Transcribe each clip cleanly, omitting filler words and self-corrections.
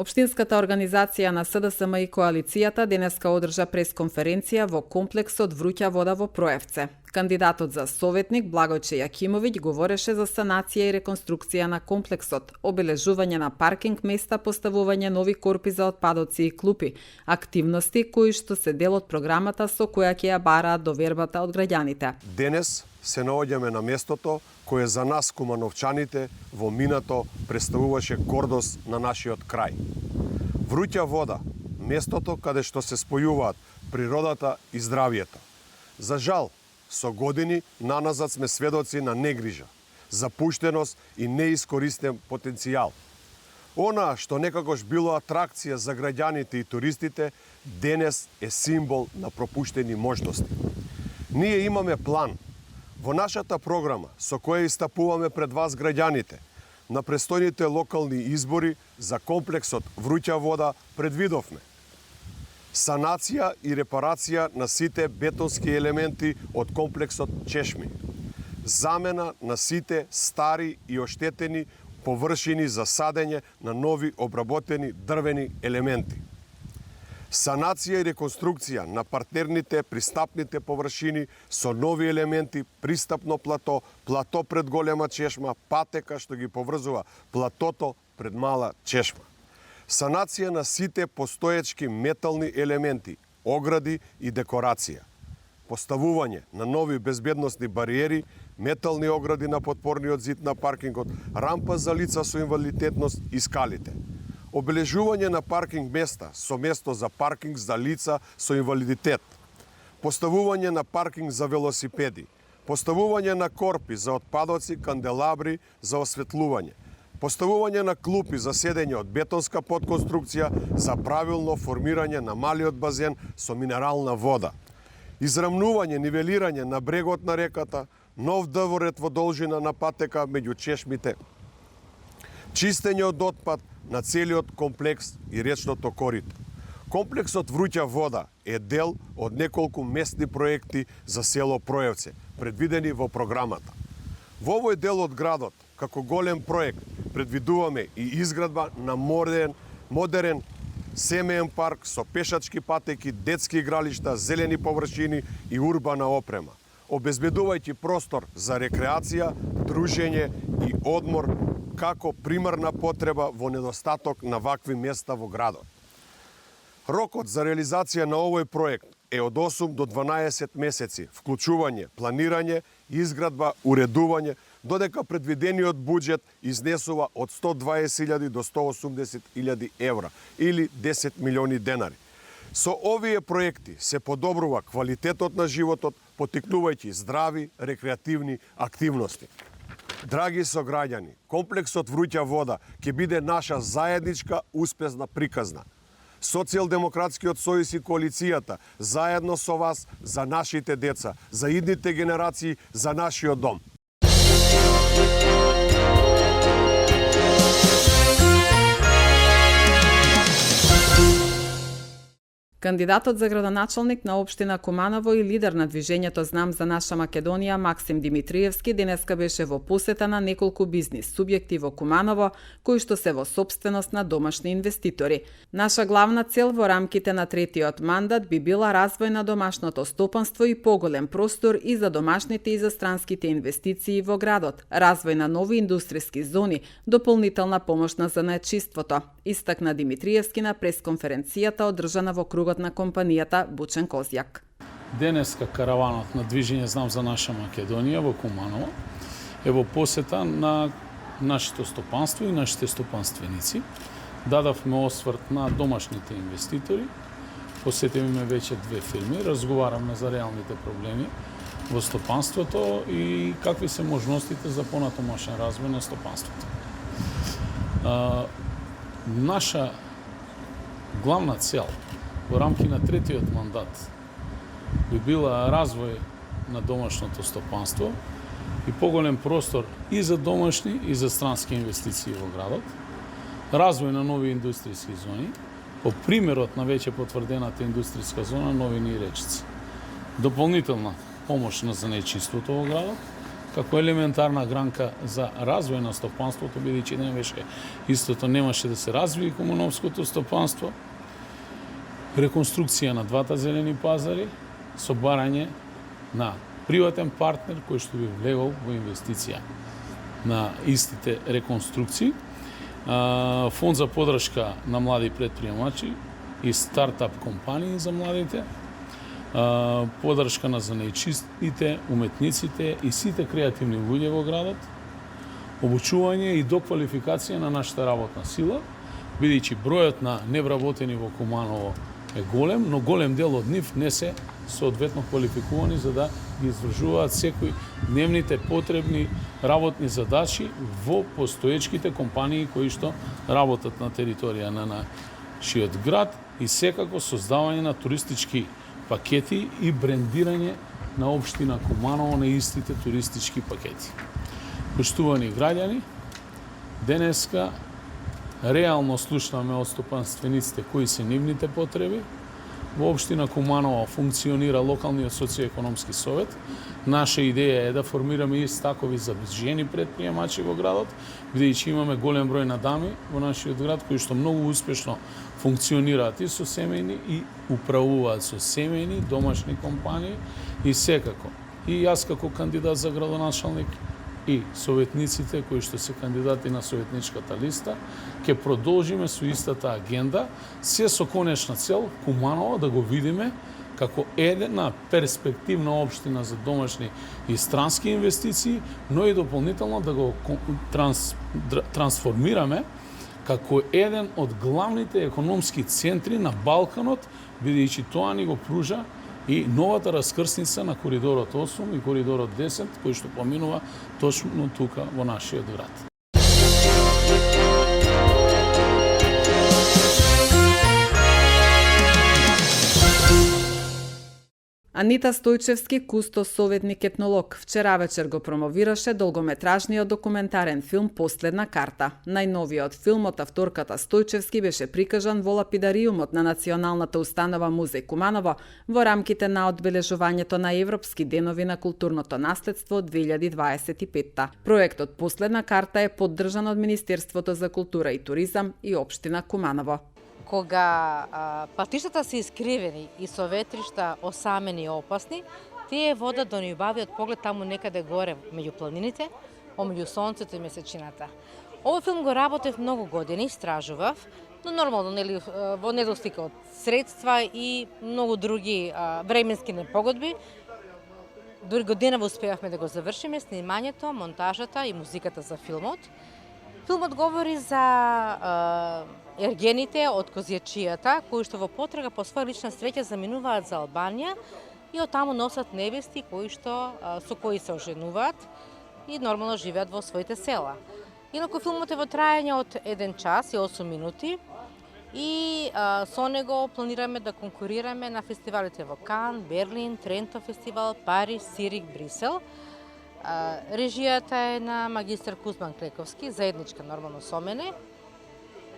Општинската организација на СДСМ и коалицијата денеска одржа пресконференција во комплексот Вруќа вода во Проевце. Кандидатот за советник Благојче Јакимовиќ говореше за санација и реконструкција на комплексот, обележување на паркинг места, поставување нови корпи за отпадоци и клупи, активности кои што се дел од програмата со која ќе ја бараат довербата од граѓаните. Денес се наоѓаме на местото кое за нас кумановчаните во минато представуваше гордост на нашиот крај. Вруќа вода, местото каде што се спојуваат природата и здравието. За жал, со години наназад сме сведоци на негрижа, запуштеност и неискористен потенцијал. Она што некогаш било атракција за граѓаните и туристите, денес е символ на пропуштени можности. Ние имаме план. Во нашата програма, со која истапуваме пред вас граѓаните, на престојните локални избори за комплексот Вруќа вода предвидовме санација и репарација на сите бетонски елементи од комплексот чешми, замена на сите стари и оштетени површини за садење на нови обработени дрвени елементи, санација и реконструкција на партнерните пристапните површини со нови елементи, пристапно плато, плато пред голема чешма, патека што ги поврзува платото пред мала чешма. Санација на сите постоечки метални елементи, огради и декорација. Поставување на нови безбедносни бариери, метални огради на подпорниот зид на паркингот, рампа за лица со инвалидитетност и скалите. Обележување на паркинг места со место за паркинг за лица со инвалидитет. Поставување на паркинг за велосипеди. Поставување на корпи за отпадоци, канделабри за осветлување. Поставување на клупи за седење од бетонска подконструкција за правилно формирање на малиот базен со минерална вода. Израмнување, нивелирање на брегот на реката, нов дворед во должина на патека меѓу чешмите. Чистење од отпад на целиот комплекс и речното корито. Комплексот Вруќа вода е дел од неколку местни проекти за село Проевце, предвидени во програмата. Во овој дел од градот, како голем проект, предвидуваме и изградба на модерен семеен парк со пешачки патеки, детски игралишта, зелени површини и урбана опрема, обезбедувајќи простор за рекреација, дружење и одмор како примарна потреба во недостаток на вакви места во градот. Рокот за реализација на овој проект е од 8 до 12 месеци, вклучување, планирање, изградба, уредување, додека предвидениот буџет изнесува од 120.000 до 180.000 евра или 10 милиони денари. Со овие проекти се подобрува квалитетот на животот, поттикнувајќи здрави, рекреативни активности. Драги сограѓани, комплексот Вруќа вода ќе биде наша заедничка успешна приказна. Социјалдемократскиот сојуз и коалицијата заедно со вас за нашите деца, за идните генерации, за нашиот дом. Кандидатот за градоначалник на општина Куманово и лидер на движењето Знам за наша Македонија Максим Димитриевски денеска беше во посета на неколку бизнис субјекти во Куманово, кои што се во сопственост на домашни инвеститори. Наша главна цел во рамките на третиот мандат би била развој на домашното стопанство и поголем простор и за домашните и за странските инвестиции во градот, развој на нови индустријски зони, дополнителна помош на занаетчиството, истакна Димитриевски на пресконференцијата одржана во кругот на компанијата Бучен Козјак. Денеска караванот на движење Знам за наша Македонија во Куманово е во посета на нашето стопанство и нашите стопанственици. Дадавме осврт на домашните инвеститори, посетивме веќе 2 фирми, разговараме за реалните проблеми во стопанството и какви се можностите за понатомашен развој на стопанството. Наша главна цел во рамки на третиот мандат би била развој на домашното стопанство и поголем простор и за домашни и за странски инвестиции во градот, развој на нови индустријски зони, по примерот на веќе потврдената индустријска зона Новини и Речици, дополнителна помош на занаетчиството во градот, како елементарна гранка за развој на стопанството, бидејќи не беше истото, немаше да се развие кумановското стопанство. Реконструкција на двата зелени пазари со барање на приватен партнер кој што би влегол во инвестиција на истите реконструкции. Фонд за подршка на млади предприемачи и стартап компании за младите, подршка на занајчистите, уметниците и сите креативни луѓе во градот, обучување и доквалификација на нашата работна сила, бидејќи бројот на невработени во Куманово е голем, но голем дел од нив не се соодветно квалификувани за да ги извршуваат секој дневните потребни работни задачи во постоечките компании кои што работат на територија на нашиот град и секако создавање на туристички пакети и брендирање на општина Куманово на истите туристички пакети. Поштувани граѓани, денеска реално слушнаме од стопанствениците кои се нивните потреби. Во општина Куманово функционира локалниот социјоекономски совет. Наша идеја е да формираме и стакови за жени предприемачи во градот, бидејќи имаме голем број на дами во нашиот град кои што многу успешно функционираат и со семејни и управуваат со семејни домашни компании и секако. И јас како кандидат за градоначалник и советниците кои што се кандидати на советничката листа, ќе продолжиме со истата агенда, се со конечна цел Куманово да го видиме како една перспективна општина за домашни и странски инвестиции, но и дополнително да го трансформираме како еден од главните економски центри на Балканот, бидејќи тоа ни го пружа и новата раскрсница на коридорот 8 и коридорот 10, кој што поминува точно тука во нашиот град. Анита Стојчевски, кустос советник етнолог, вчера вечер го промовираше долгометражниот документарен филм Последна карта. Најновиот филм од авторката Стојчевски беше прикажан во лапидариумот на Националната установа Музеј Куманово во рамките на одбележувањето на Европски денови на културното наследство 2025. Проектот Последна карта е поддржан од Министерството за култура и туризам и општина Куманово. Кога патиштата се искривени и со ветришта осамени и опасни, тие водат до неубавиот поглед таму некаде горе меѓу планините, помеѓу сонцето и месечината. Овој филм го работев многу години, истражував, но нормално во недостиг од средства и многу други временски непогодби. Дури годинава успеавме да го завршиме снимањето, монтажата и музиката за филмот. Филмот говори за ергените од Козјачијата, кои што во потрага по своја лична среќа заминуваат за Албанија и оттаму носат невести со кои се оженуваат и нормално живеат во своите села. Инаку филмот е во трајање од 1 час и 8 минути и со него планираме да конкурираме на фестивалите во Кан, Берлин, Тренто фестивал, Париз, Цирих, Брисел. Режијата е на магистар Кузман Клековски, заедничка нормално со мене.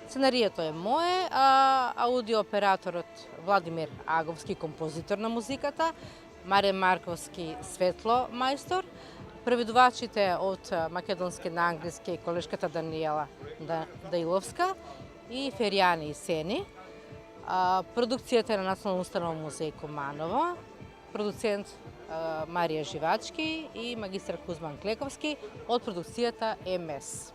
Сценарието е мое, а аудиооператорот Владимир Аговски, композитор на музиката, Маријан Марковски, светло мајстор, преведувачите од македонски на англиски колешката Даниела Даиловска и Феријани и Сени. Продукцијата е на Национална установа Музеј Куманово, продуцент Марија Живачки и магистар Кузман Клековски од продукцијата МС.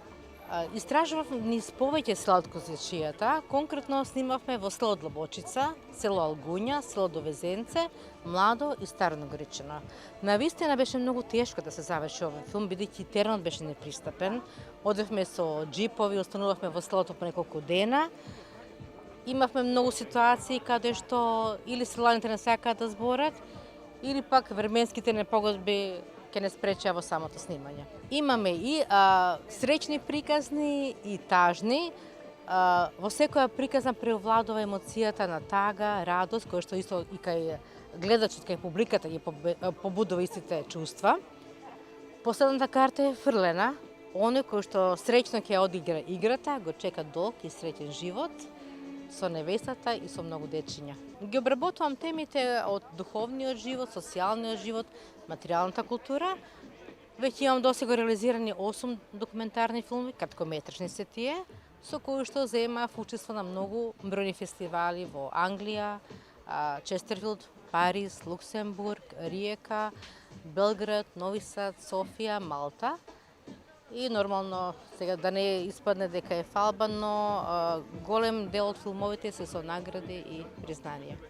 Истражував низ повеќе села од Козјачијата, конкретно снимавме во село Длабочица, село Алгуња, село Довезенце, Младо и Старно Гричино. Навистина беше многу тешко да се заврши овој филм, бидејќи теренот беше непристапен. Одевме со джипови, останувавме во селото по неколку дена. Имавме многу ситуации каде што или селаните не сакаат да зборат, или пак временските непогодби ќе не спречеа во самото снимање. Имаме и среќни приказни и тажни. Во секоја приказна преовладува емоцијата на тага, радост, која што исто и кај гледачот, кај публиката ги побудува истите чувства. Последната карта е фрлена. Оној кој што среќно ќе одигра играта, го чека долг и среќен живот со невестата и со многу дечиња. Ги обработувам темите од духовниот живот, социјалниот живот, материјалната култура, Веќе имам досега реализирани 8 документарни филми, краткометражни се тие, со кои што земав учество на многу бројни фестивали во Англија, Честерфилд, Париз, Луксембург, Риека, Белград, Нови Сад, Софија, Малта. И нормално, сега да не испадне дека е фалба, но голем дел од филмовите се со награди и признанија.